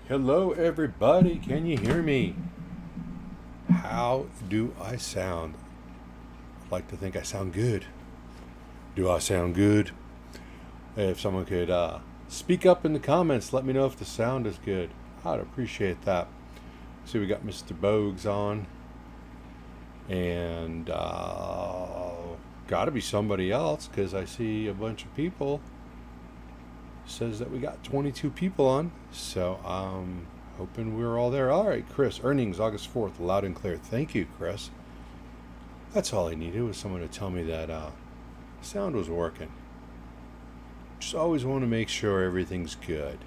Hello, everybody. Can you hear me? How do I sound? I'd like to think I sound good. Do I sound good? If someone could speak up in the comments, let me know if the sound is good. I'd appreciate that. See, we got Mr. Bogues on, and got to be somebody else because I see a bunch of people. Says that we got 22 people on, so I'm hoping we're all there. All right, Chris, earnings August 4th, loud and clear. Thank you, Chris. That's all I needed was someone to tell me that sound was working. Just always want to make sure everything's good.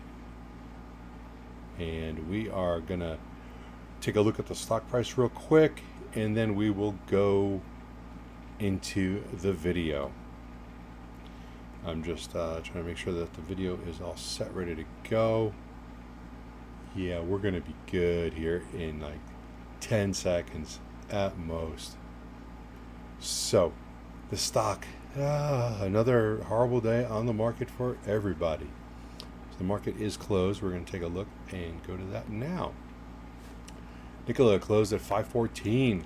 And we are going to take a look at the stock price real quick, and then we will go into the video. I'm just trying to make sure that the video is all set, ready to go. Yeah, we're going to be good here in like 10 seconds at most. So, the stock, another horrible day on the market for everybody. So the market is closed. We're going to take a look and go to that now. Nicola closed at 514.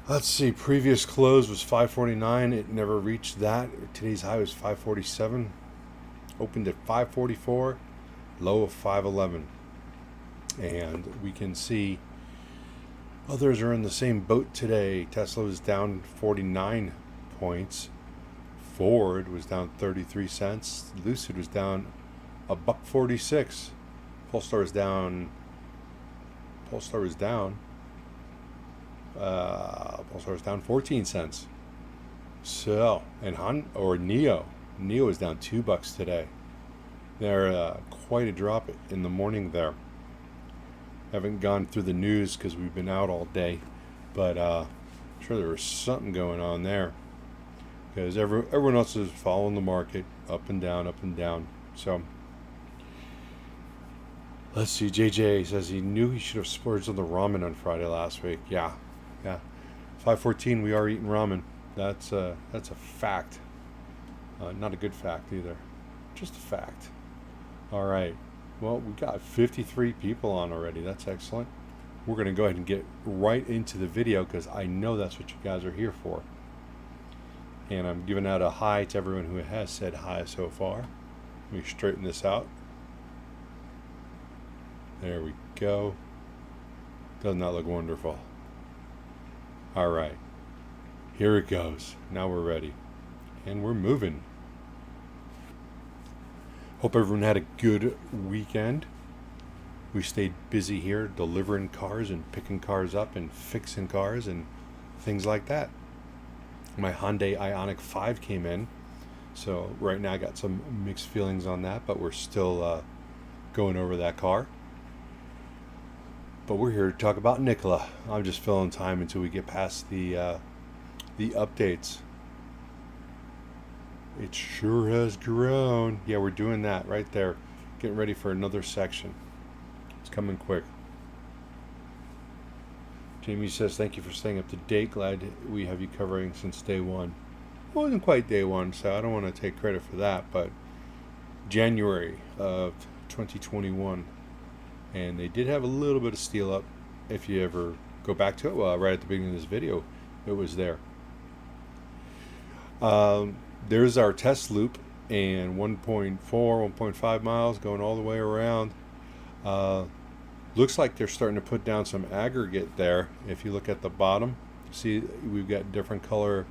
Let's see, previous close was 549. It never reached that. Today's high was 547. Opened at 544. Low of 511. And we can see others are in the same boat today. Tesla was down 49 points. Ford was down 33 cents. Lucid was down $1.46. Polestar was down. Polestar was down 14 cents. So, and NIO is down $2 today. They're quite a drop in the morning there. Haven't gone through the news because we've been out all day, but I'm sure there was something going on there because everyone else is following the market up and down, up and down. So let's see. JJ says he knew he should have splurged on the ramen on Friday last week. Yeah. 514. We are eating ramen. That's a fact. Not a good fact either. Just a fact. All right. Well, we got 53 people on already. That's excellent. We're going to go ahead and get right into the video because I know that's what you guys are here for. And I'm giving out a hi to everyone who has said hi so far. Let me straighten this out. There we go. Doesn't that look wonderful? All right. Here it goes. Now we're ready. And we're moving. Hope everyone had a good weekend. We stayed busy here delivering cars and picking cars up and fixing cars and things like that. My Hyundai Ioniq 5 came in. So right now I got some mixed feelings on that, but we're still going over that car. But we're here to talk about Nicola. I'm just filling time until we get past the updates. It sure has grown. Yeah, we're doing that right there. Getting ready for another section. It's coming quick. Jamie says, thank you for staying up to date. Glad we have you covering since day one. It wasn't quite day one, so I don't want to take credit for that, but January of 2021. And they did have a little bit of steel up. If you ever go back to it, well, right at the beginning of this video, it was there. There's our test loop, and 1.4, 1.5 miles going all the way around. Looks like they're starting to put down some aggregate there. If you look at the bottom, see we've got different color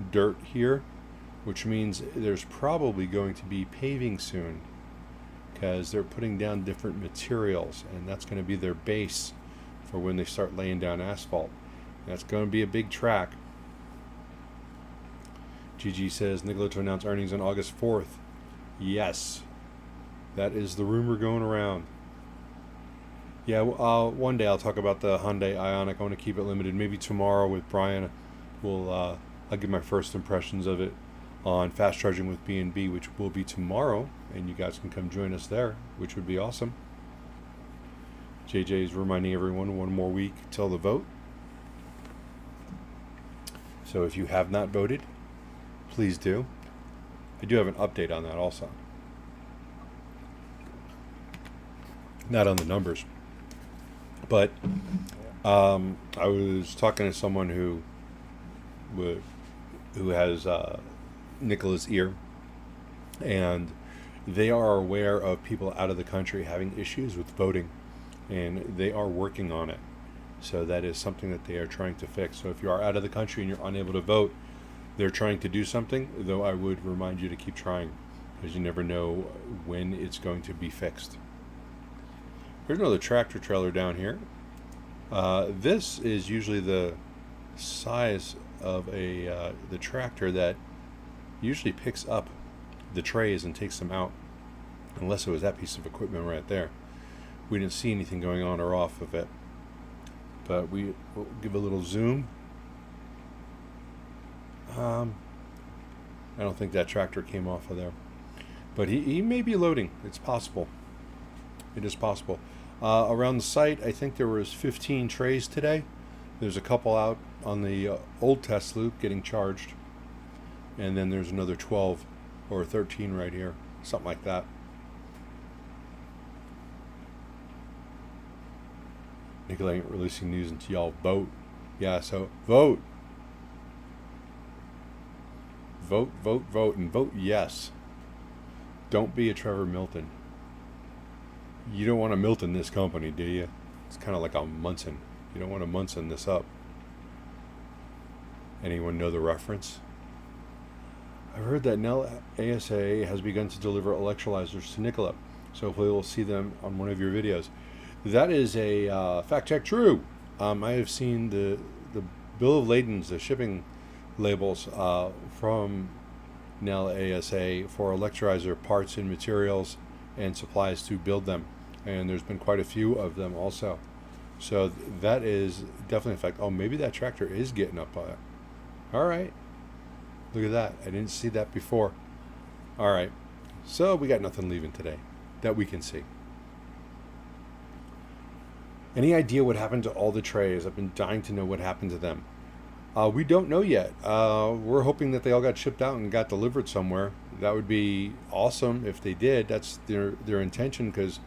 dirt here, which means there's probably going to be paving soon because they're putting down different materials, and that's going to be their base for when they start laying down asphalt. That's going to be a big track. GG says Nikola to announce earnings on August 4th. Yes, that is the rumor going around. Yeah, one day I'll talk about the Hyundai Ioniq. I want to keep it limited. Maybe tomorrow with Brian, I'll give my first impressions of it on fast charging with B&B, which will be tomorrow, and you guys can come join us there, which would be awesome. JJ is reminding everyone one more week till the vote. So if you have not voted, please do. I do have an update on that also. not on the numbers. But I was talking to someone who has Nikola's ear, and they are aware of people out of the country having issues with voting, and they are working on it. So that is something that they are trying to fix. So if you are out of the country and you're unable to vote, they're trying to do something, though I would remind you to keep trying, because you never know when it's going to be fixed. Here's another tractor trailer down here. This is usually the size of the tractor that usually picks up the trays and takes them out, unless it was that piece of equipment right there. We didn't see anything going on or off of it, but we will give a little zoom. I don't think that tractor came off of there, but he may be loading. It's possible. It is possible. Around the site, I think there was 15 trays today. There's a couple out on the old test loop getting charged, and then there's another 12 or 13 right here, something like that. Nicola ain't releasing news until y'all vote. Yeah, so vote. Vote, vote, vote, and vote yes. Don't be a Trevor Milton. You don't want to Milton this company, do you? It's kind of like a Munson. You don't want to Munson this up. Anyone know the reference? I've heard that now ASA has begun to deliver electrolyzers to Nicola, so hopefully we'll see them on one of your videos. That is a fact check true. I have seen the bill of ladings, the shipping labels from Nel ASA for electrolyzer parts and materials and supplies to build them, and there's been quite a few of them also. So that is definitely a fact. Oh, maybe that tractor is getting up by it. All right, look at that. I didn't see that before. All right, so we got nothing leaving today that we can see. Any idea what happened to all the trays? I've been dying to know what happened to them. We don't know yet. We're hoping that they all got shipped out and got delivered somewhere. That would be awesome if they did. That's their intention, because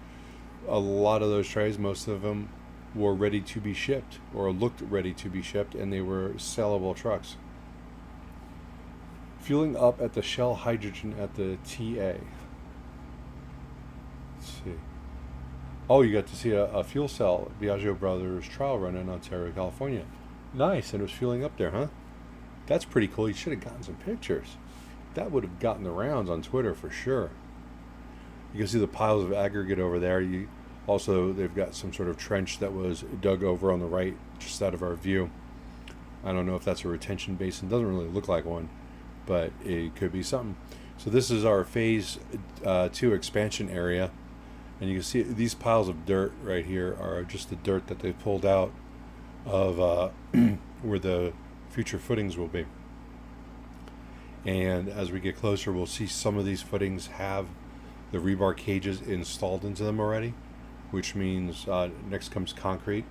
a lot of those trays, most of them were ready to be shipped or looked ready to be shipped, and they were sellable trucks. Fueling up at the Shell hydrogen at the TA. Let's see. Oh, you got to see a fuel cell Biagio Brothers trial run in Ontario, California. Nice, and it was fueling up there, huh? That's pretty cool. You should have gotten some pictures. That would have gotten the rounds on Twitter for sure. You can see the piles of aggregate over there. They've got some sort of trench that was dug over on the right, just out of our view. I don't know if that's a retention basin. Doesn't really look like one, but it could be something. So this is our phase 2 expansion area, and you can see these piles of dirt right here are just the dirt that they pulled out of where the future footings will be. And as we get closer, we'll see some of these footings have the rebar cages installed into them already, which means next comes concrete.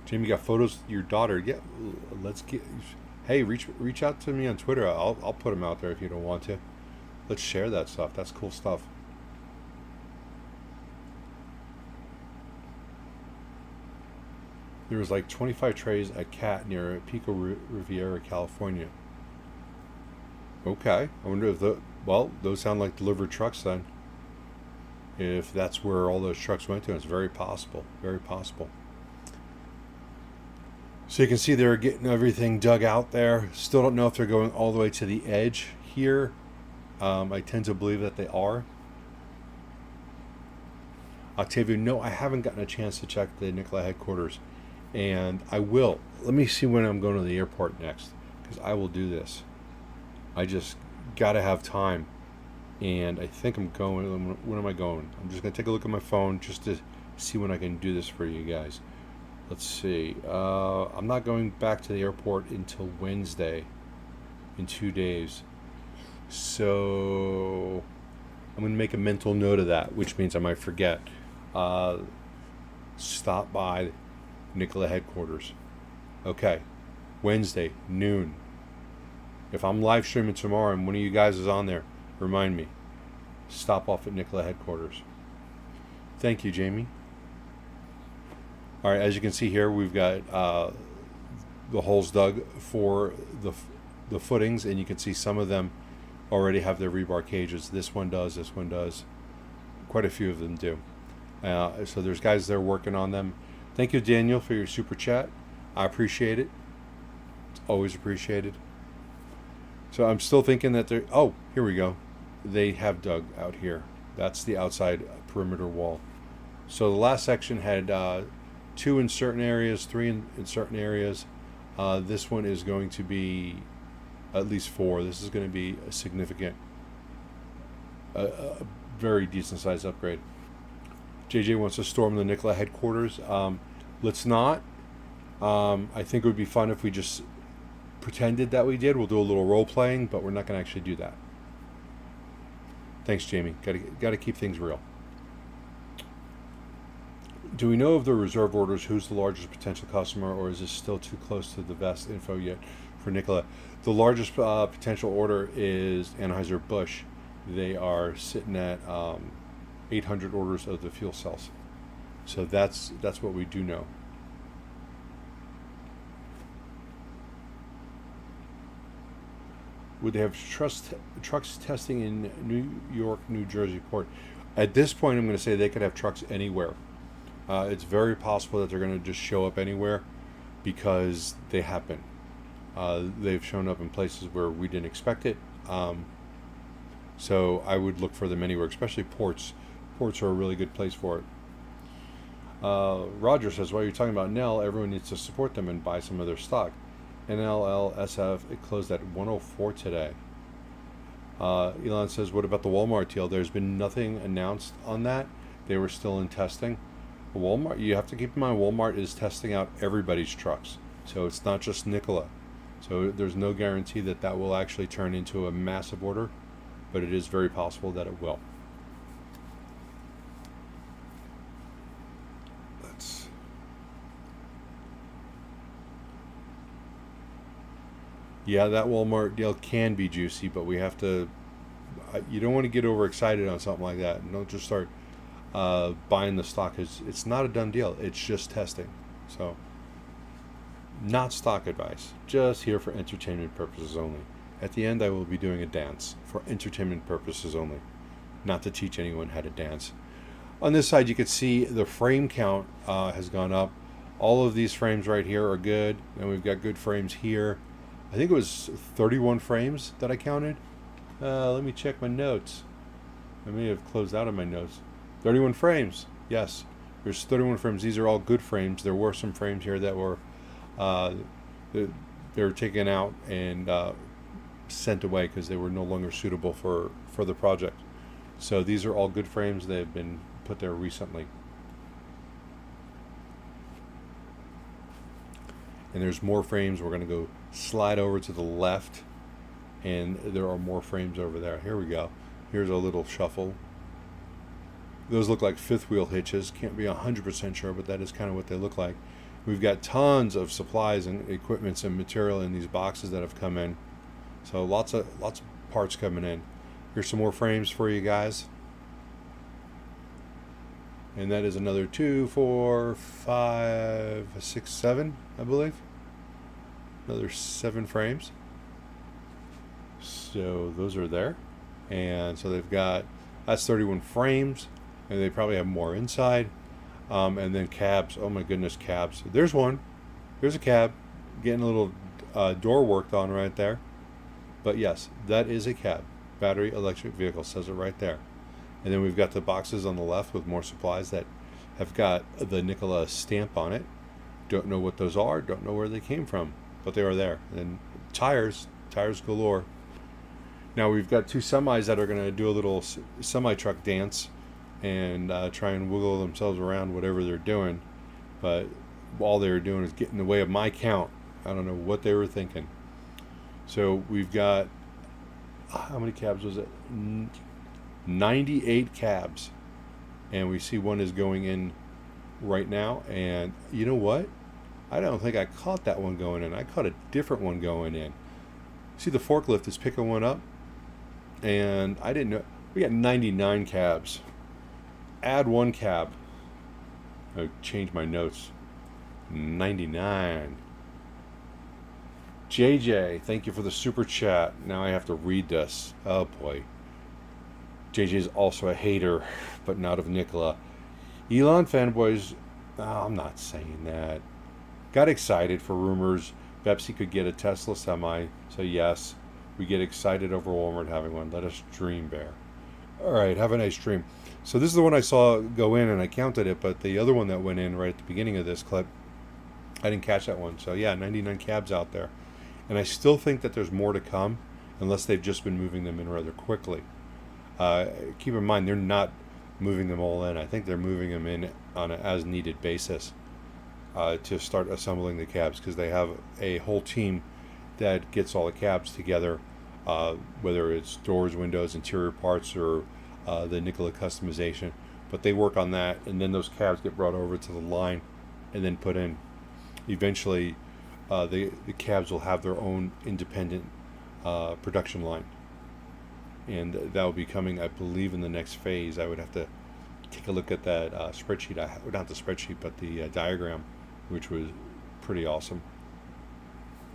Jamie, got photos of your daughter? Yeah, let's get. Hey, reach out to me on Twitter. I'll put them out there if you don't want to. Let's share that stuff. That's cool stuff. There was like 25 trays at Cat near Pico Riviera, California. Okay, I wonder if those sound like delivered trucks then. If that's where all those trucks went to, it's very possible. Very possible. So you can see they're getting everything dug out there. Still don't know if they're going all the way to the edge here. I tend to believe that they are. Octavio, no, I haven't gotten a chance to check the Nicola headquarters. And I will. Let me see when I'm going to the airport next, because I will do this. I just got to have time. And I think I'm going. When am I going? I'm just going to take a look at my phone just to see when I can do this for you guys. Let's see. I'm not going back to the airport until Wednesday, in 2 days. So I'm going to make a mental note of that, which means I might forget. Stop by Nicola headquarters. Okay. Wednesday, noon. If I'm live streaming tomorrow and one of you guys is on there, remind me. Stop off at Nicola headquarters. Thank you, Jamie. All right, as you can see here, we've got the holes dug for the footings, and you can see some of them already have their rebar cages. This one does, this one does. Quite a few of them do. So there's guys there working on them. Thank you, Daniel, for your super chat. I appreciate it. It's always appreciated. So I'm still thinking that they're... Oh, here we go. They have dug out here. That's the outside perimeter wall. So the last section had 2 in certain areas, 3 in certain areas. This one is going to be at least 4. This is going to be a significant, a very decent size upgrade. JJ wants to storm the Nikola headquarters. Let's not. I think it would be fun if we just pretended that we did. We'll do a little role playing, but we're not going to actually do that. Thanks, Jamie. Got to keep things real. Do we know of the reserve orders? Who's the largest potential customer, or is this still too close to the vast info yet for Nicola? The largest potential order is Anheuser-Busch. They are sitting at 800 orders of the fuel cells. So that's what we do know. Would they have trucks testing in New York, New Jersey port? At this point, I'm going to say they could have trucks anywhere. It's very possible that they're going to just show up anywhere because they happen. They've shown up in places where we didn't expect it. So I would look for them anywhere, especially ports. Ports are a really good place for it. Roger says, while you're talking about NEL, everyone needs to support them and buy some of their stock. NLLSF, it closed at 104 today. Elon says, what about the Walmart deal? There's been nothing announced on that. They were still in testing. Walmart, you have to keep in mind, Walmart is testing out everybody's trucks. So it's not just Nicola. So there's no guarantee that that will actually turn into a massive order, but it is very possible that it will. Yeah, that Walmart deal can be juicy, but we have to, you don't want to get overexcited on something like that. And don't just start buying the stock. It's not a done deal. It's just testing. So, not stock advice. Just here for entertainment purposes only. At the end, I will be doing a dance for entertainment purposes only. Not to teach anyone how to dance. On this side, you can see the frame count has gone up. All of these frames right here are good. And we've got good frames here. I think it was 31 frames that I counted. Let me check my notes. I may have closed out of my notes. 31 frames. Yes, there's 31 frames. These are all good frames. There were some frames here that were they were taken out and sent away because they were no longer suitable for the project. So these are all good frames. They've been put there recently. And there's more frames. We're going to go slide over to the left, and there are more frames over there. Here we go. Here's a little shuffle. Those look like fifth wheel hitches. Can't be 100% sure, but that is kind of what they look like. We've got tons of supplies and equipments and material in these boxes that have come in. So lots of parts coming in. Here's some more frames for you guys. And that is another 2, 4, 5, 6, 7, I believe. Another 7 frames. So those are there. And so they've got, that's 31 frames. And they probably have more inside. And then cabs. Oh my goodness, cabs. There's one. There's a cab. Getting a little door worked on right there. But yes, that is a cab. Battery electric vehicle, says it right there. And then we've got the boxes on the left with more supplies that have got the Nikola stamp on it. Don't know what those are. Don't know where they came from. But they are there. And tires galore. Now we've got 2 semis that are going to do a little semi-truck dance and try and wiggle themselves around whatever they're doing. But all they were doing is getting in the way of my count. I don't know what they were thinking. So we've got, how many cabs was it? 98 cabs. And we see one is going in right now. And you know what? I don't think I caught that one going in. I caught a different one going in. See, the forklift is picking one up. And I didn't know. We got 99 cabs. add one cab. I'll change my notes. 99. JJ, thank you for the super chat. Now I have to read this. Oh boy. JJ is also a hater, but not of Nicola. Elon fanboys, I'm not saying that. Got excited for rumors Pepsi could get a Tesla Semi. So yes, we get excited over Walmart having one. Let us dream, Bear. All right, have a nice dream. So this is the one I saw go in, and I counted it, but the other one that went in right at the beginning of this clip, I didn't catch that one. So yeah, 99 cabs out there. And I still think that there's more to come, unless they've just been moving them in rather quickly. Keep in mind, they're not moving them all in. I think they're moving them in on an as-needed basis to start assembling the cabs, because they have a whole team that gets all the cabs together, whether it's doors, windows, interior parts, or the Nikola customization. But they work on that, and then those cabs get brought over to the line and then put in. Eventually, the cabs will have their own independent production line. And that will be coming, I believe, in the next phase. I would have to take a look at that spreadsheet. Not the spreadsheet, but the diagram, which was pretty awesome.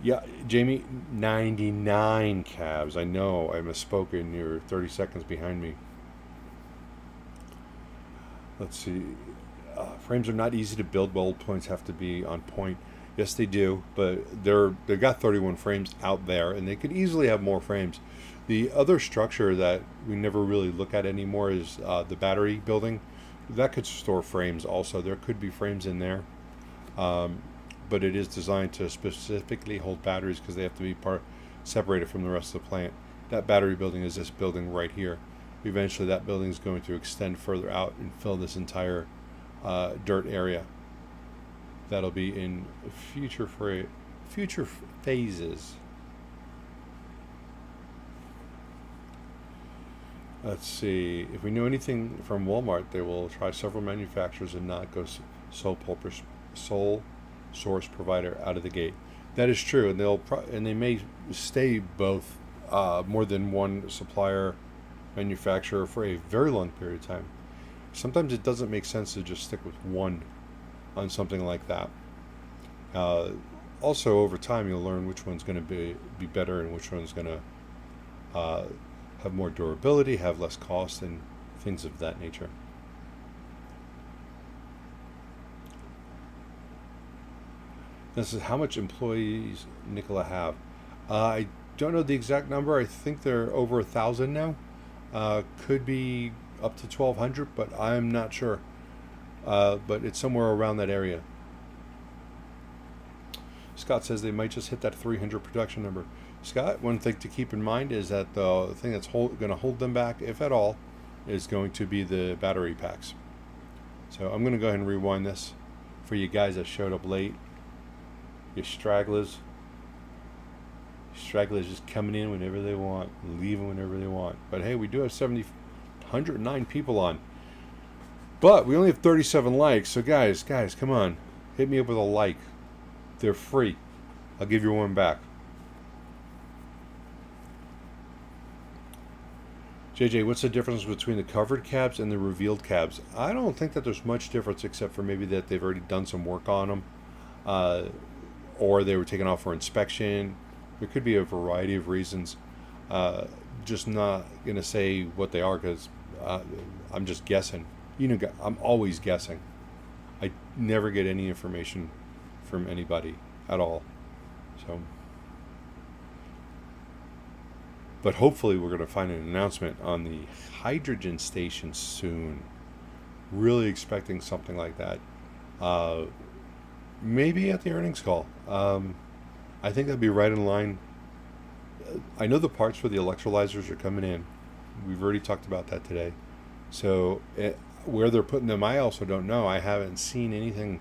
Yeah, Jamie, 99 cabs. I know, I misspoken. You're 30 seconds behind me. Let's see. Frames are not easy to build. Weld points have to be on point. Yes, they do, but they've got 31 frames out there, and they could easily have more frames. The other structure that we never really look at anymore is the battery building. That could store frames also. There could be frames in there, but it is designed to specifically hold batteries, because they have to be separated from the rest of the plant. That battery building is this building right here. Eventually that building is going to extend further out and fill this entire dirt area. That'll be in future phases. Let's see. If we know anything from Walmart, they will try several manufacturers and not go sole source provider out of the gate. That is true, and they may stay both more than one supplier manufacturer for a very long period of time. Sometimes it doesn't make sense to just stick with one on something like that. Also, over time, you'll learn which one's going to be better and which one's going to have more durability, have less cost, and things of that nature. This is how much employees Nicola have. I don't know the exact number. I think they're over 1,000 now. Could be up to 1,200, but I'm not sure. But it's somewhere around that area. Scott says they might just hit that 300 production number. Scott, one thing to keep in mind is that the thing that's going to hold them back, if at all, is going to be the battery packs. So I'm going to go ahead and rewind this for you guys that showed up late. Your stragglers. Stragglers just coming in whenever they want, leaving whenever they want. But hey, we do have 109 people on. But we only have 37 likes. So guys, come on. Hit me up with a like. They're free. I'll give you one back. JJ, what's the difference between the covered cabs and the revealed cabs? I don't think that there's much difference, except for maybe that they've already done some work on them, or they were taken off for inspection. There could be a variety of reasons. Just not going to say what they are, because I'm just guessing. You know, I'm always guessing. I never get any information from anybody at all. So, but hopefully we're going to find an announcement on the hydrogen station soon. Really expecting something like that. Maybe at the earnings call. I think that'd be right in line. I know the parts for the electrolyzers are coming in. We've already talked about that today. So where they're putting them, I also don't know. I haven't seen anything.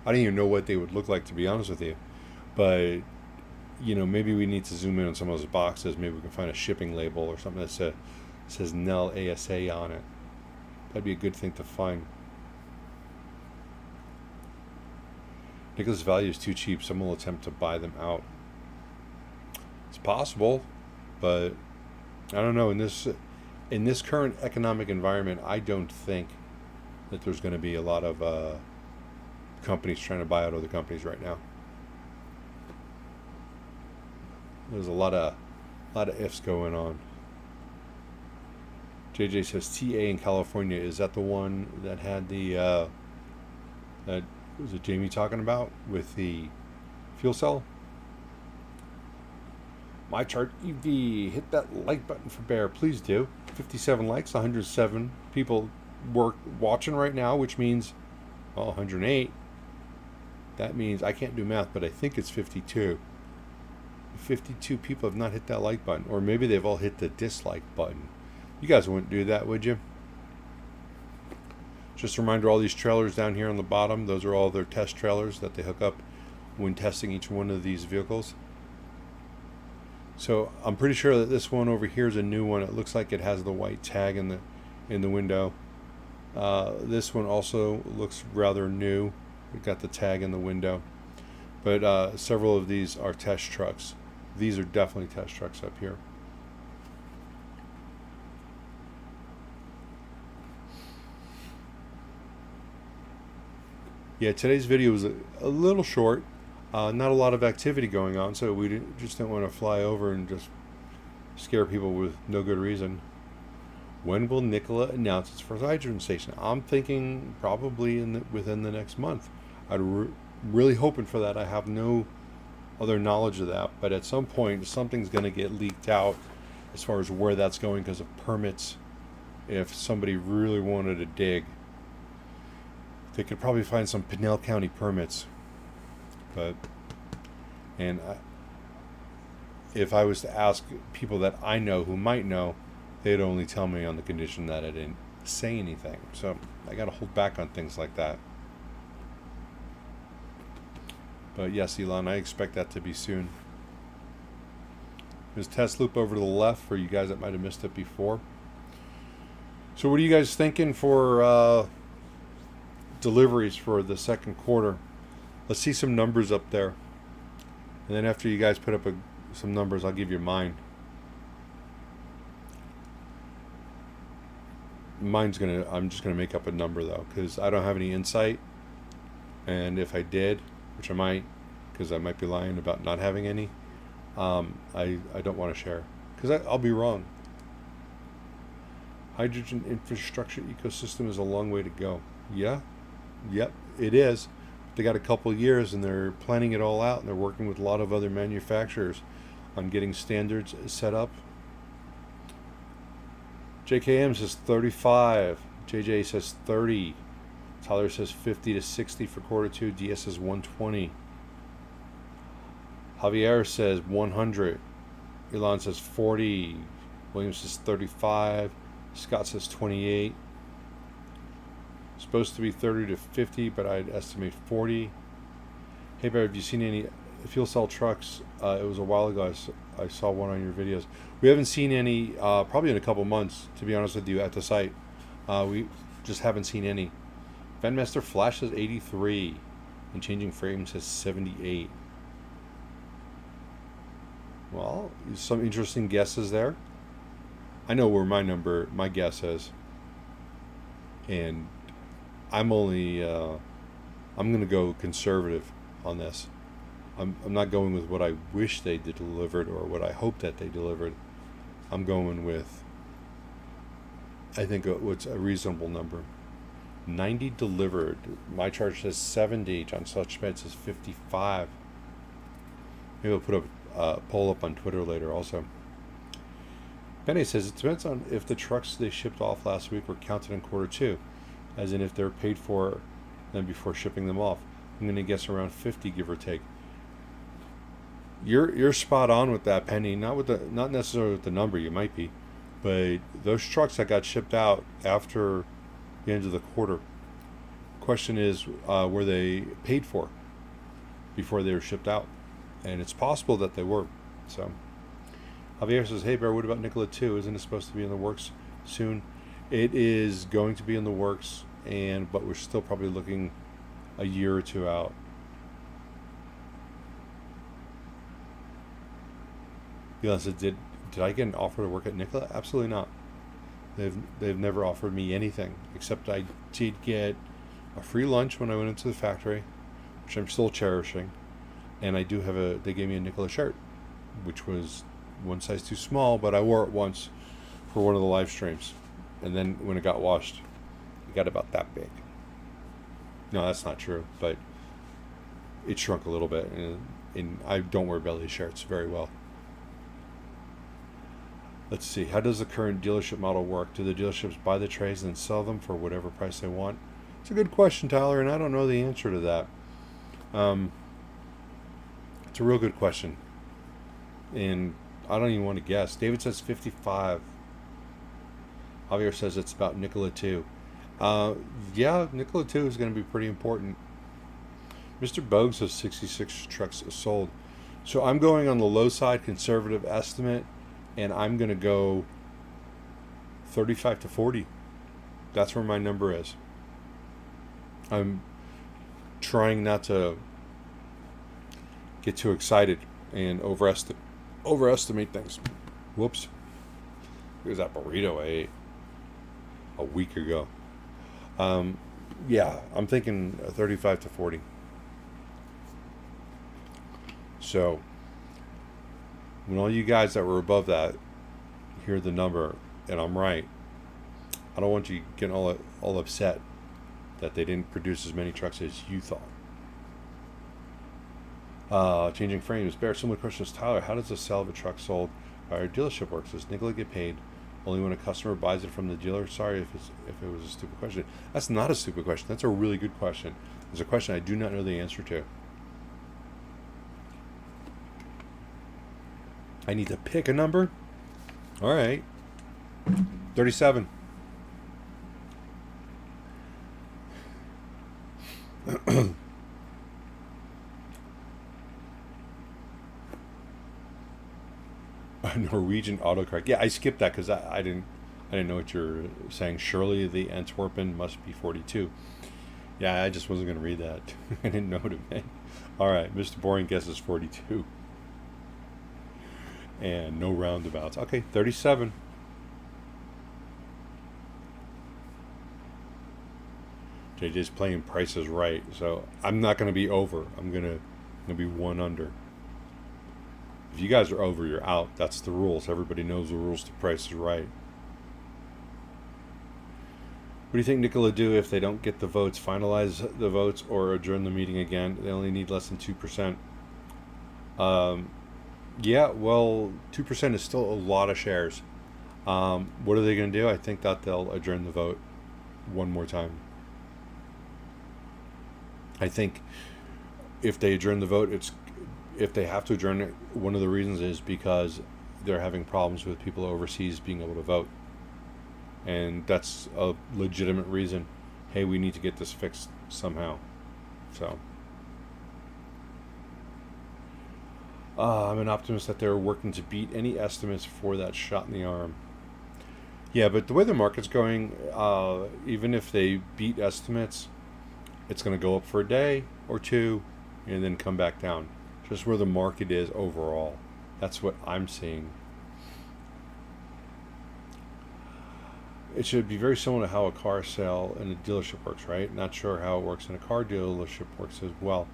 I don't even know what they would look like, to be honest with you. But, you know, maybe we need to zoom in on some of those boxes. Maybe we can find a shipping label or something that says NEL ASA on it. That'd be a good thing to find. Nicola's value is too cheap. Someone will attempt to buy them out. It's possible, but I don't know. In this current economic environment, I don't think that there's going to be a lot of companies trying to buy out other companies right now. There's a lot of ifs going on. JJ says TA in California, is that the one that had the that was it Jamie talking about with the fuel cell? My chart EV, hit that like button for Bear, please do. 57 likes, 107 people watching right now, which means 108. That means I can't do math, but I think it's 52. 52 people have not hit that like button, or maybe they've all hit the dislike button. You guys wouldn't do that, would you? Just a reminder, all these trailers down here on the bottom, those are all their test trailers that they hook up when testing each one of these vehicles. So I'm pretty sure that this one over here is a new one. It looks like it has the white tag in the window. This one also looks rather new. We've got the tag in the window. But several of these are test trucks. These are definitely test trucks up here. Yeah, today's video was a little short. Not a lot of activity going on, so we just didn't want to fly over and just scare people with no good reason. When will Nikola announce its first hydrogen station? I'm thinking probably within the next month. I'm really hoping for that. I have no other knowledge of that, but at some point something's going to get leaked out as far as where that's going because of permits. If somebody really wanted to dig, they could probably find some Pinell County permits. But if I was to ask people that I know who might know, they'd only tell me on the condition that I didn't say anything. So I got to hold back on things like that. But yes, Elon, I expect that to be soon. There's test loop over to the left for you guys that might have missed it before. So what are you guys thinking for deliveries for the second quarter? Let's see some numbers up there. And then after you guys put up some numbers, I'll give you mine. I'm just gonna make up a number though, because I don't have any insight. And if I did, which I might, because I might be lying about not having any, I don't want to share, because I'll be wrong. Hydrogen infrastructure ecosystem is a long way to go. Yeah, yep, it is. They got a couple years and they're planning it all out, and they're working with a lot of other manufacturers on getting standards set up. JKM says 35. JJ says 30. Tyler says 50 to 60 for quarter two. DS says 120. Javier says 100. Elon says 40. Williams says 35. Scott says 28. Supposed to be 30 to 50, but I'd estimate 40. Hey Bear, have you seen any fuel cell trucks? It was a while ago I saw one on your videos. We haven't seen any, probably in a couple months, to be honest with you, at the site. We just haven't seen any. Venmaster Flash says 83, and Changing Frames says 78. Well, some interesting guesses there. I know where my guess is, and I'm going to go conservative on this. I'm not going with what I wish they delivered or what I hope that they delivered. I'm going with, I think, what's a reasonable number. 90 delivered. My chart says 70. John Suchmed says 55. Maybe I'll put a poll up on Twitter later also. Benny says it depends on if the trucks they shipped off last week were counted in quarter two, as in if they're paid for then before shipping them off. I'm going to guess around 50, give or take. You're spot on with that, Penny. Not necessarily with the number, you might be, but those trucks that got shipped out after the end of the quarter. Question is, were they paid for before they were shipped out? And it's possible that they were. So Javier says, hey Bear, what about Nikola 2? Isn't it supposed to be in the works soon? It is going to be in the works, but we're still probably looking a year or two out. Elon said, did I get an offer to work at Nicola? Absolutely not. They've never offered me anything, except I did get a free lunch when I went into the factory, which I'm still cherishing, and I do have they gave me a Nikola shirt, which was one size too small, but I wore it once for one of the live streams, and then when it got washed, it got about that big. No, that's not true, but it shrunk a little bit, and I don't wear belly shirts very well. Let's see, how does the current dealership model work? Do the dealerships buy the trays and sell them for whatever price they want? It's a good question, Tyler, and I don't know the answer to that. It's a real good question, and I don't even want to guess. David says 55. Javier says it's about Nikola 2. Yeah, Nikola 2 is going to be pretty important. Mr. Bogue says 66 trucks sold. So I'm going on the low side conservative estimate, and I'm going to go 35 to 40. That's where my number is. I'm trying not to get too excited and overestimate things. Whoops. Here's that burrito I ate a week ago. Yeah, I'm thinking 35 to 40. So, when all you guys that were above that hear the number and I'm right, I don't want you getting all upset that they didn't produce as many trucks as you thought. Changing frames. Bear, similar questions. Tyler, how does the sale of a truck sold by our dealership work? Does Nikola get paid only when a customer buys it from the dealer? Sorry if it was a stupid question. That's not a stupid question. That's a really good question. It's a question I do not know the answer to. I need to pick a number. All right. 37. A Norwegian autocorrect. Yeah, I skipped that because I didn't know what you're saying. Surely the Antwerpen must be 42. Yeah, I just wasn't going to read that. I didn't know what it meant. All right, Mr. Boring guesses 42. And no roundabouts. Okay, 37. JJ's playing Price is Right, so I'm not going to be over. I'm gonna be one under. If you guys are over, you're out. That's the rules. Everybody knows the rules to Price is Right. What do you think Nicola do if they don't get the votes? Finalize the votes or adjourn the meeting again? They only need less than 2%. Yeah, well, 2% is still a lot of shares. What are they going to do? I think that they'll adjourn the vote one more time. I think if they adjourn the vote, if they have to adjourn it, one of the reasons is because they're having problems with people overseas being able to vote. And that's a legitimate reason. Hey, we need to get this fixed somehow. So I'm an optimist that they're working to beat any estimates for that shot in the arm. Yeah, but the way the market's going, even if they beat estimates, it's going to go up for a day or two and then come back down. Just where the market is overall. That's what I'm seeing. It should be very similar to how a car sale in a dealership works, right? Not sure how it works in a car dealership works as well.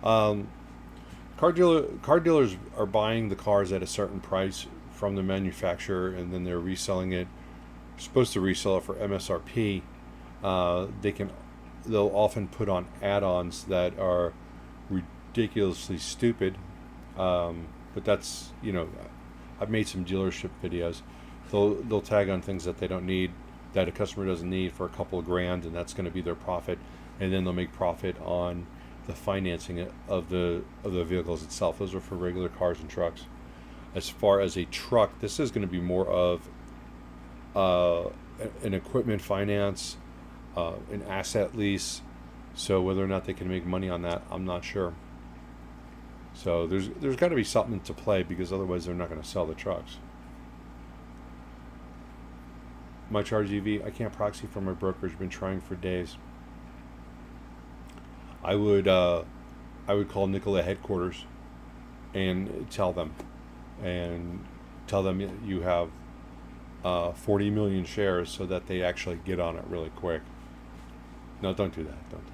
Car dealers are buying the cars at a certain price from the manufacturer, and then they're reselling it. They're supposed to resell it for MSRP. They'll often put on add-ons that are ridiculously stupid. But that's, I've made some dealership videos. They'll tag on things that they don't need, that a customer doesn't need, for a couple of grand, and that's going to be their profit. And then they'll make profit on the financing of the vehicles itself. Those are for regular cars and trucks. As far as a truck, this is going to be more of an equipment finance, an asset lease. So whether or not they can make money on that, I'm not sure. So there's got to be something to play, because otherwise they're not going to sell the trucks. My Charge EV, I can't proxy for my brokerage. Been trying for days. I would call Nicola headquarters and tell them you have 40 million shares so that they actually get on it really quick. No, don't do that. Don't do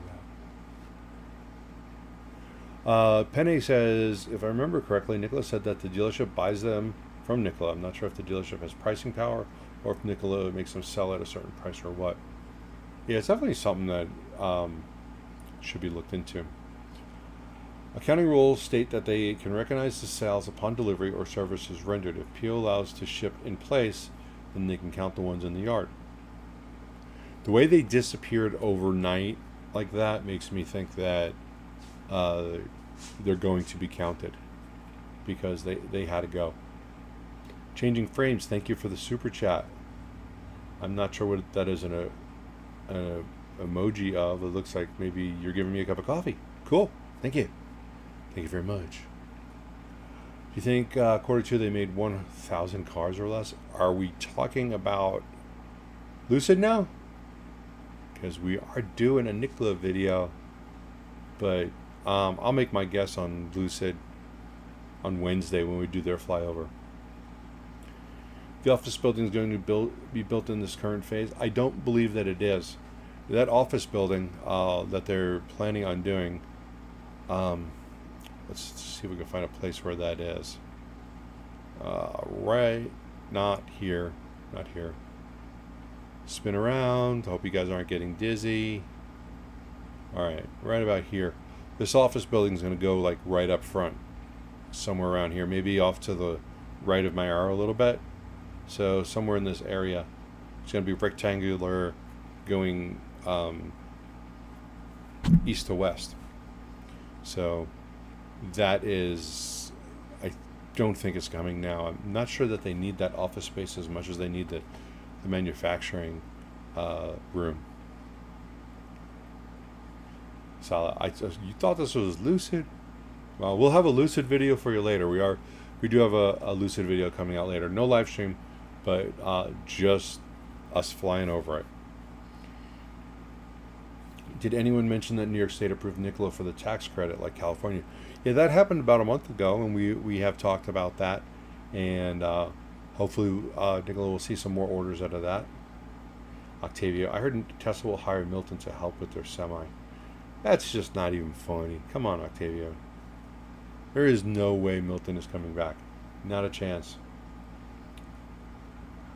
that. Penny says, if I remember correctly, Nicola said that the dealership buys them from Nicola. I'm not sure if the dealership has pricing power or if Nicola makes them sell at a certain price or what. Yeah, it's definitely something that should be looked into. Accounting rules state that they can recognize the sales upon delivery or services rendered. If PO allows to ship in place, then they can count the ones in the yard. The way they disappeared overnight like that makes me think that they're going to be counted because they had to go. Changing frames, thank you for the super chat. I'm not sure what that is an emoji of. It looks like maybe you're giving me a cup of coffee. Cool, thank you. Thank you very much. Do you think Q2 they made 1,000 cars or less? Are we talking about Lucid now? Because we are doing a Nikola video, but I'll make my guess on Lucid on Wednesday when we do their flyover. The office building is going to be built in this current phase. I don't believe that it is. That office building that they're planning on doing, let's see if we can find a place where that is. Right, not here. Spin around. Hope you guys aren't getting dizzy. All right, right about here. This office building is going to go like right up front, somewhere around here, maybe off to the right of my arrow a little bit. So somewhere in this area, it's going to be rectangular, going east to west. So that is, I don't think it's coming now. I'm not sure that they need that office space as much as they need the manufacturing room. Sala, you thought this was Lucid? Well, we'll have a Lucid video for you later. We do have a Lucid video coming out later. No live stream, but just us flying over it. Did anyone mention that New York State approved Nikola for the tax credit like California? Yeah, that happened about a month ago, and we have talked about that, and hopefully Nikola will see some more orders out of that. Octavio, I heard Tesla will hire Milton to help with their Semi. That's just not even funny. Come on, Octavio. There is no way Milton is coming back. Not a chance.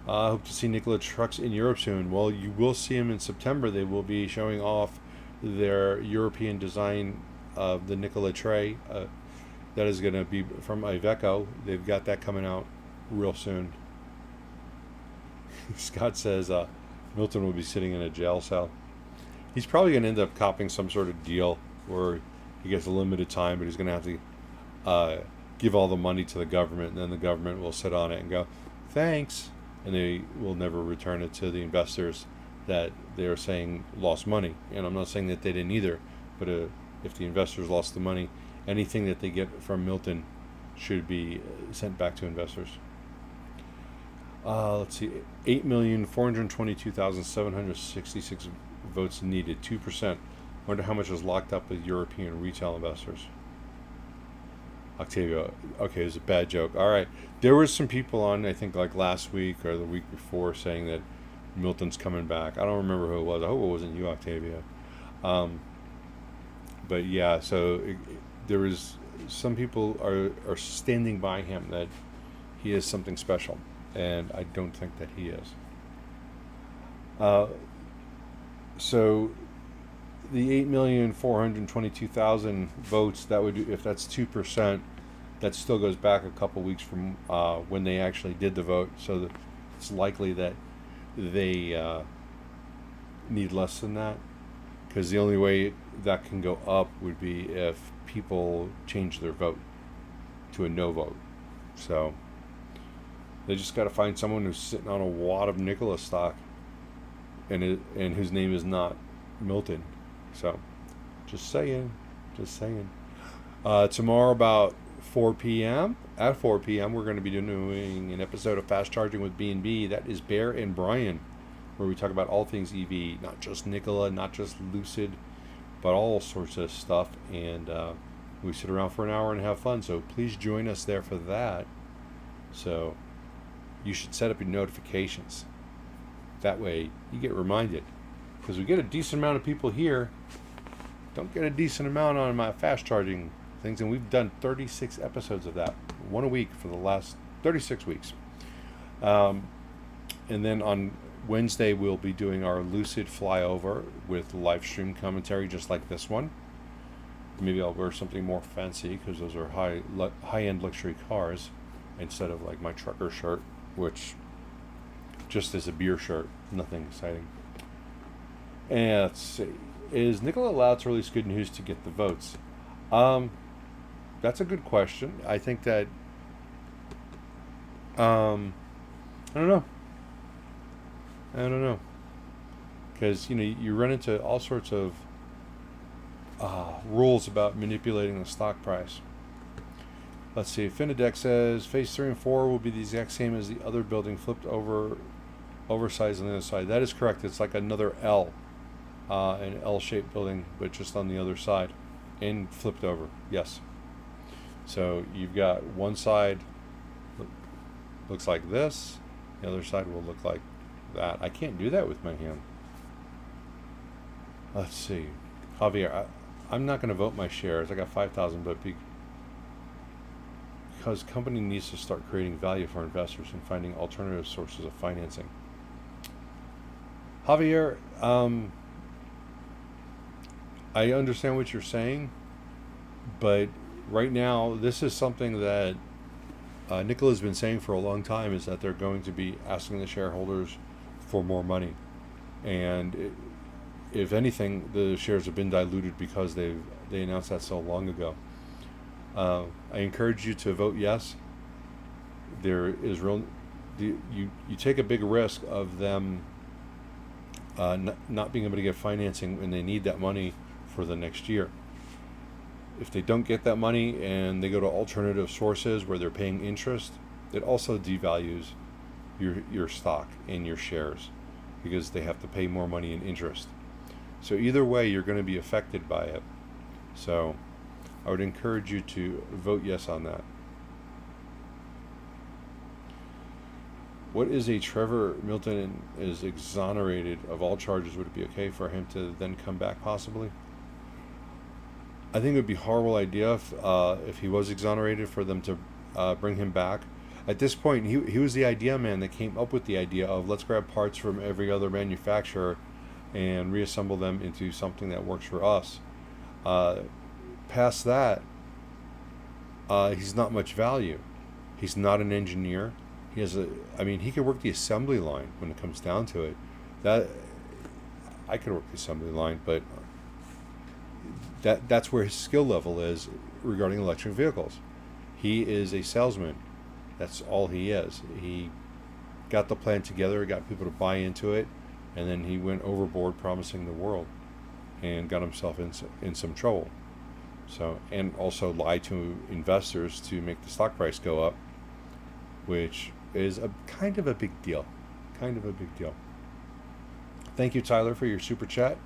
I hope to see Nikola trucks in Europe soon. Well, you will see them in September. They will be showing off their European design of the Nikola tray. That is going to be from Iveco. They've got that coming out real soon. Scott says Milton will be sitting in a jail cell. He's probably going to end up copying some sort of deal where he gets a limited time, but he's going to have to give all the money to the government, and then the government will sit on it and go, thanks, and they will never return it to the investors that they are saying lost money. And I'm not saying that they didn't either, but if the investors lost the money, anything that they get from Milton should be sent back to investors. Let's see, 8,422,766 votes needed, 2%. Wonder how much is locked up with European retail investors. Octavio, okay, it was a bad joke. All right, there were some people on, I think like last week or the week before, saying that Milton's coming back. I don't remember who it was. I hope it wasn't you, Octavio. But yeah, so there was some people are standing by him that he is something special, and I don't think that he is. So the 8,422,000 votes, that would, if that's 2%, that still goes back a couple weeks from when they actually did the vote. So it's likely that they need less than that, because the only way that can go up would be if people change their vote to a no vote. So they just got to find someone who's sitting on a wad of Nikola stock and whose name is not Milton. So just saying. Tomorrow about 4 p.m. At 4 p.m. we're going to be doing an episode of Fast Charging with B&B. That is Bear and Brian, where we talk about all things EV, not just Nikola, not just Lucid, but all sorts of stuff. And we sit around for an hour and have fun. So please join us there for that. So you should set up your notifications. That way you get reminded. Because we get a decent amount of people here, don't get a decent amount on my fast charging things, and we've done 36 episodes of that, one a week for the last 36 weeks. And then on Wednesday we'll be doing our Lucid Flyover with live stream commentary, just like this one. Maybe I'll wear something more fancy because those are high-end luxury cars, instead of like my trucker shirt, which just is a beer shirt, nothing exciting. And let's see, is Nicola allowed to release good news to get the votes? That's a good question. I think that I don't know, because you run into all sorts of rules about manipulating the stock price. Let's see. Finadeck says phase 3 and 4 will be the exact same as the other building, flipped over, oversized on the other side. That is correct. It's like another L, an L-shaped building, but just on the other side, and flipped over. Yes. So you've got one side looks like this, the other side will look like that. I can't do that with my hand. Let's see. Javier, I'm not going to vote my shares. I got 5,000, but because company needs to start creating value for investors and finding alternative sources of financing. Javier, I understand what you're saying, but right now this is something that Nicola's been saying for a long time, is that they're going to be asking the shareholders for more money, and if anything, the shares have been diluted because they announced that so long ago. I encourage you to vote yes. There is you take a big risk of them not being able to get financing when they need that money for the next year. If they don't get that money and they go to alternative sources where they're paying interest, it also devalues your stock and your shares, because they have to pay more money in interest. So either way, you're going to be affected by it. So I would encourage you to vote yes on that. What is a Trevor Milton is exonerated of all charges? Would it be okay for him to then come back possibly? I think it would be a horrible idea if he was exonerated, for them to bring him back. At this point, he was the idea man that came up with the idea of, let's grab parts from every other manufacturer and reassemble them into something that works for us. Past that, he's not much value. He's not an engineer. He could work the assembly line when it comes down to it. That I could work the assembly line, but that's where his skill level is regarding electric vehicles. He is a salesman. That's all he is. He got the plan together, got people to buy into it, and then he went overboard promising the world and got himself in some trouble. So, and also lied to investors to make the stock price go up, which is a kind of a big deal. Thank you, Tyler, for your super chat.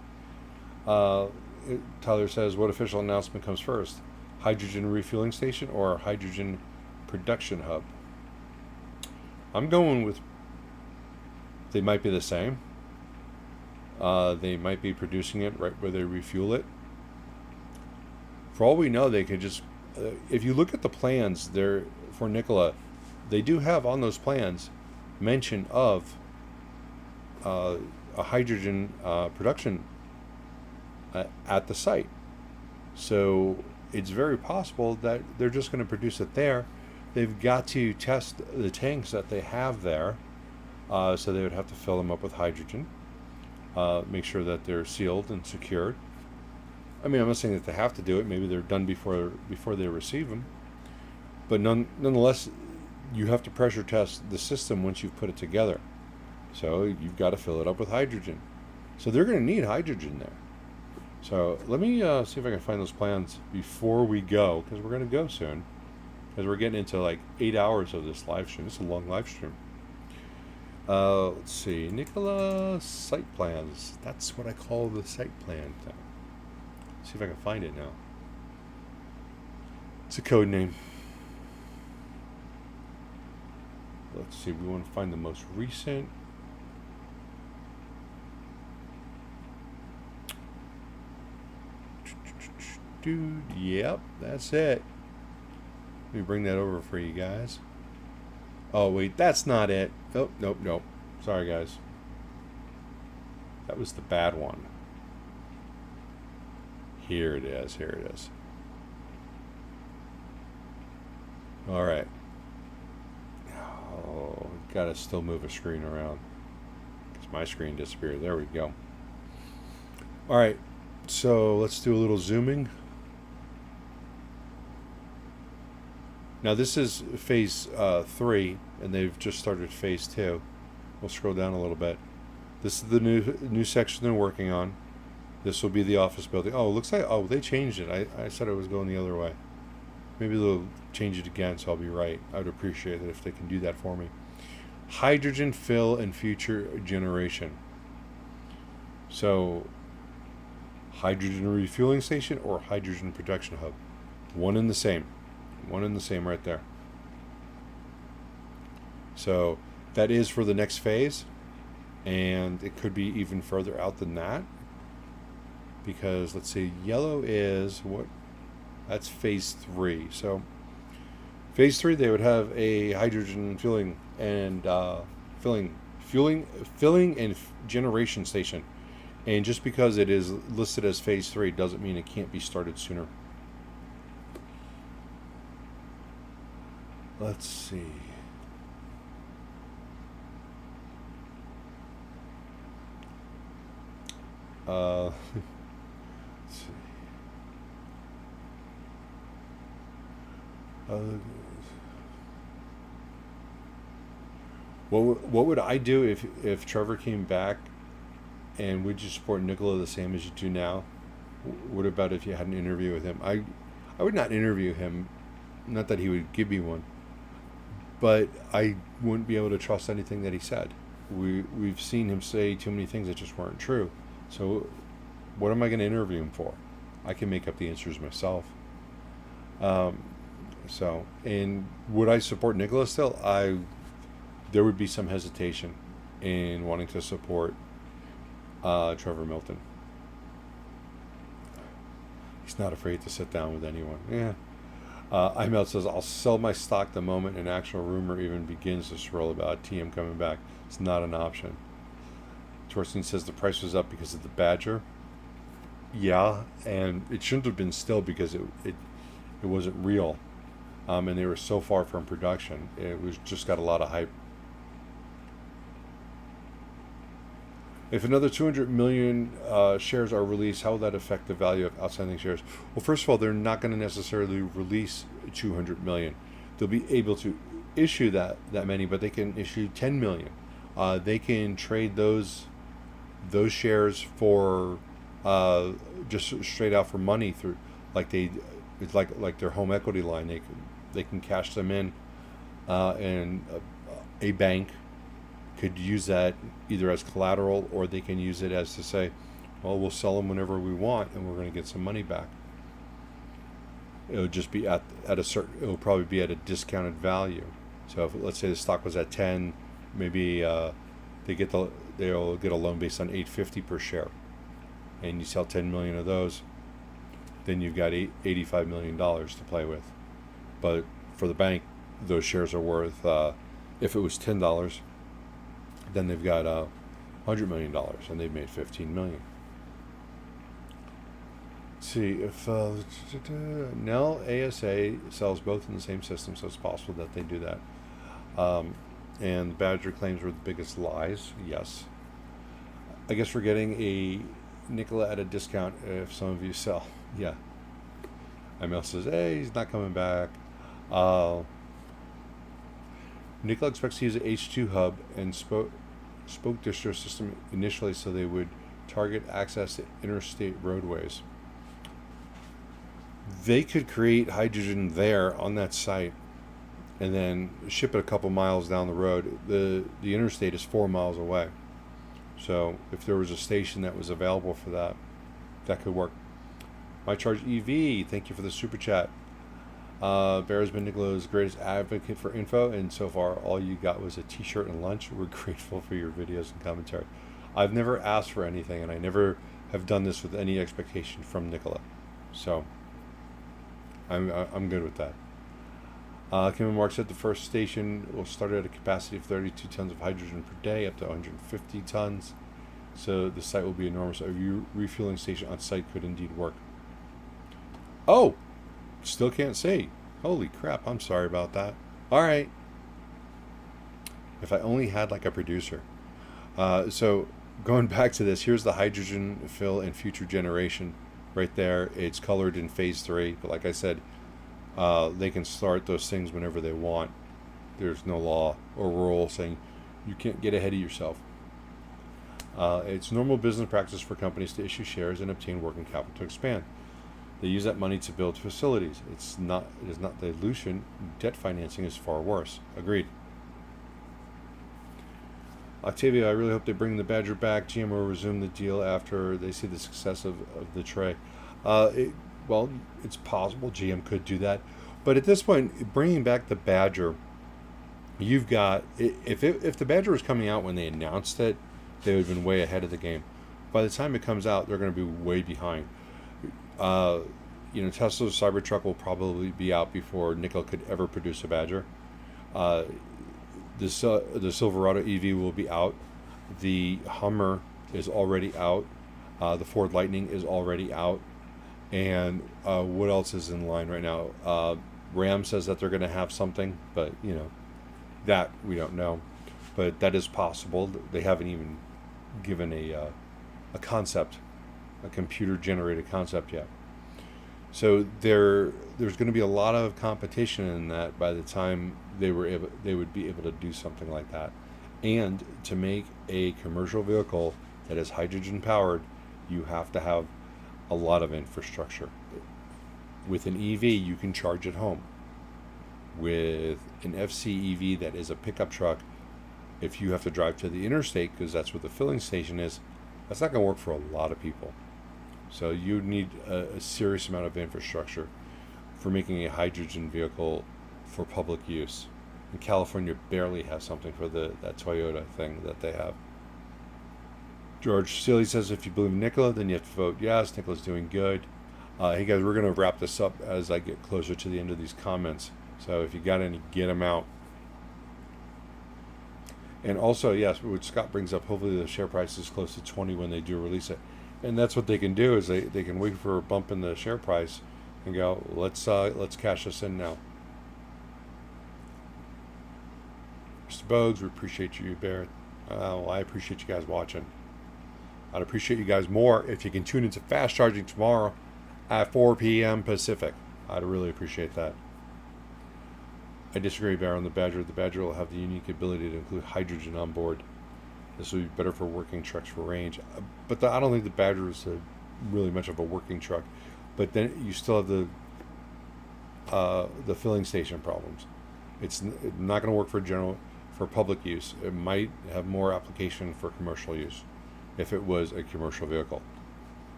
Tyler says, what official announcement comes first? Hydrogen refueling station or hydrogen production hub? I'm going with, they might be the same. They might be producing it right where they refuel it. For all we know, they could just, if you look at the plans there for Nicola, they do have on those plans mention of a hydrogen production at the site. So it's very possible that they're just going to produce it there. They've got to test the tanks that they have there, so they would have to fill them up with hydrogen, make sure that they're sealed and secured. I mean, I'm not saying that they have to do it. Maybe they're done before they receive them. But nonetheless, you have to pressure test the system once you've put it together. So you've got to fill it up with hydrogen. So they're going to need hydrogen there. So let me see if I can find those plans before we go, because we're going to go soon. Because we're getting into like 8 hours of this live stream. It's a long live stream. Let's see. Nikola site plans. That's what I call the site plan thing. See if I can find it now. It's a code name. let's see, we want to find the most recent. Dude, yep, that's it. Let me bring that over for you guys. Oh, wait, that's not it. Oh, nope. Sorry, guys. That was the bad one. Here it is. All right. Oh, gotta still move a screen around because my screen disappeared. There we go. All right, so let's do a little zooming. Now this is phase 3, and they've just started phase 2. We'll scroll down a little bit. This is the new section they're working on. This will be the office building. Oh, it looks like, oh, they changed it. I said it was going the other way. Maybe they'll change it again, so I'll be right. I would appreciate it if they can do that for me. Hydrogen fill and future generation. So, hydrogen refueling station or hydrogen production hub. One and the same right there. So, that is for the next phase. And it could be even further out than that. Because, let's see, yellow is what? That's phase 3. So, phase 3, they would have a hydrogen filling and generation station. And just because it is listed as phase 3 doesn't mean it can't be started sooner. Let's see. Let's see. What would I do if Trevor came back, and would you support Nikola the same as you do now? What about if you had an interview with him? I would not interview him, not that he would give me one, but I wouldn't be able to trust anything that he said. We've seen him say too many things that just weren't true. So what am I going to interview him for? I can make up the answers myself. So, and would I support Nicola still? There would be some hesitation in wanting to support Trevor Milton. He's not afraid to sit down with anyone. Yeah. IML says, I'll sell my stock the moment an actual rumor even begins to swirl about TM coming back. It's not an option. Torsten says the price was up because of the Badger. Yeah, and it shouldn't have been still because it wasn't real. And they were so far from production. It was just got a lot of hype. If another 200 million shares are released, how will that affect the value of outstanding shares? Well, first of all, they're not going to necessarily release 200 million. They'll be able to issue that many, but they can issue 10 million. They can trade those shares for just straight out for money through, it's like their home equity line. They can cash them in, and a bank could use that either as collateral, or they can use it as to say, well, we'll sell them whenever we want and we're going to get some money back. It'll just be it'll probably be at a discounted value. So if, let's say the stock was at 10, maybe they'll get a loan based on $8.50 per share, and you sell 10 million of those, then you've got $85 million to play with. But for the bank, those shares are worth, if it was $10, then they've got $100 million, and they've made $15 million. Let's see if Nell ASA sells both in the same system, so it's possible that they do that. And the Badger claims were the biggest lies. Yes, I guess we're getting a Nicola at a discount if some of you sell. Yeah. ML says, hey, he's not coming back. Nicola expects to use an H2 hub and spoke distro system initially so they would target access to interstate roadways. They could create hydrogen there on that site and then ship it a couple miles down the road. The interstate is 4 miles away. So if there was a station that was available for that, that could work. My Charge EV, thank you for the super chat. Bear has been Nicola's greatest advocate for info, and so far all you got was a t-shirt and lunch. We're grateful for your videos and commentary. I've never asked for anything, and I never have done this with any expectation from Nicola. So I'm good with that. Kim and Mark said the first station will start at a capacity of 32 tons of hydrogen per day, up to 150 tons. So the site will be enormous. A refueling station on site could indeed work. Oh, still can't see. Holy crap, I'm sorry about that. All right. If I only had like a producer. So going back to this, here's the hydrogen fill and future generation right there. It's colored in phase 3, but like I said, they can start those things whenever they want. There's no law or rule saying you can't get ahead of yourself. It's normal business practice for companies to issue shares and obtain working capital to expand. They use that money to build facilities. It is not dilution. Debt financing is far worse. Agreed. Octavia, I really hope they bring the Badger back. GM will resume the deal after they see the success of the tray. Well, it's possible GM could do that. But at this point, bringing back the Badger, you've got... If the Badger was coming out when they announced it, they would have been way ahead of the game. By the time it comes out, they're going to be way behind. Tesla's Cybertruck will probably be out before Nikola could ever produce a Badger. The Silverado EV will be out. The Hummer is already out. The Ford Lightning is already out. And what else is in line right now? Ram says that they're going to have something, but that we don't know. But that is possible. They haven't even given a concept, a computer-generated concept yet. So there's going to be a lot of competition in that by the time they would be able to do something like that. And to make a commercial vehicle that is hydrogen powered, you have to have a lot of infrastructure. With an EV, you can charge at home. With an FC EV that is a pickup truck, if you have to drive to the interstate, because that's where the filling station is, that's not going to work for a lot of people. So you need a serious amount of infrastructure for making a hydrogen vehicle for public use. And California barely has something for that Toyota thing that they have. George Seeley says, if you believe in Nicola, then you have to vote yes. Nicola's doing good. Hey guys, we're going to wrap this up as I get closer to the end of these comments. So if you got any, get them out. And also, yes, what Scott brings up, hopefully the share price is close to 20 when they do release it. And that's what they can do, is they can wait for a bump in the share price and go, let's cash this in now. Mr. Bogues, we appreciate you, Barrett. I appreciate you guys watching. I'd appreciate you guys more if you can tune into Fast Charging tomorrow at 4 p.m. Pacific. I'd really appreciate that. I disagree, Barrett, on the Badger. The Badger will have the unique ability to include hydrogen on board. This will be better for working trucks for range. But I don't think the Badger is really much of a working truck. But then you still have the filling station problems. It's not going to work for public use. It might have more application for commercial use if it was a commercial vehicle.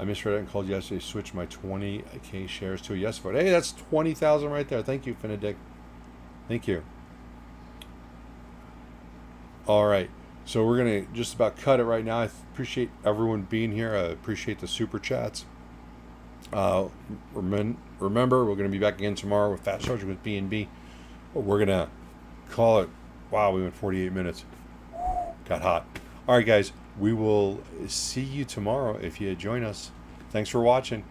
I misread it and called yesterday to switch my 20K shares to a yes vote. Hey, that's 20,000 right there. Thank you, Finadic. Thank you. All right. So we're going to just about cut it right now. I appreciate everyone being here. I appreciate the super chats. Remember, we're going to be back again tomorrow with Fast Charging with B&B. We're going to call it. Wow, we went 48 minutes. Got hot. All right, guys. We will see you tomorrow if you join us. Thanks for watching.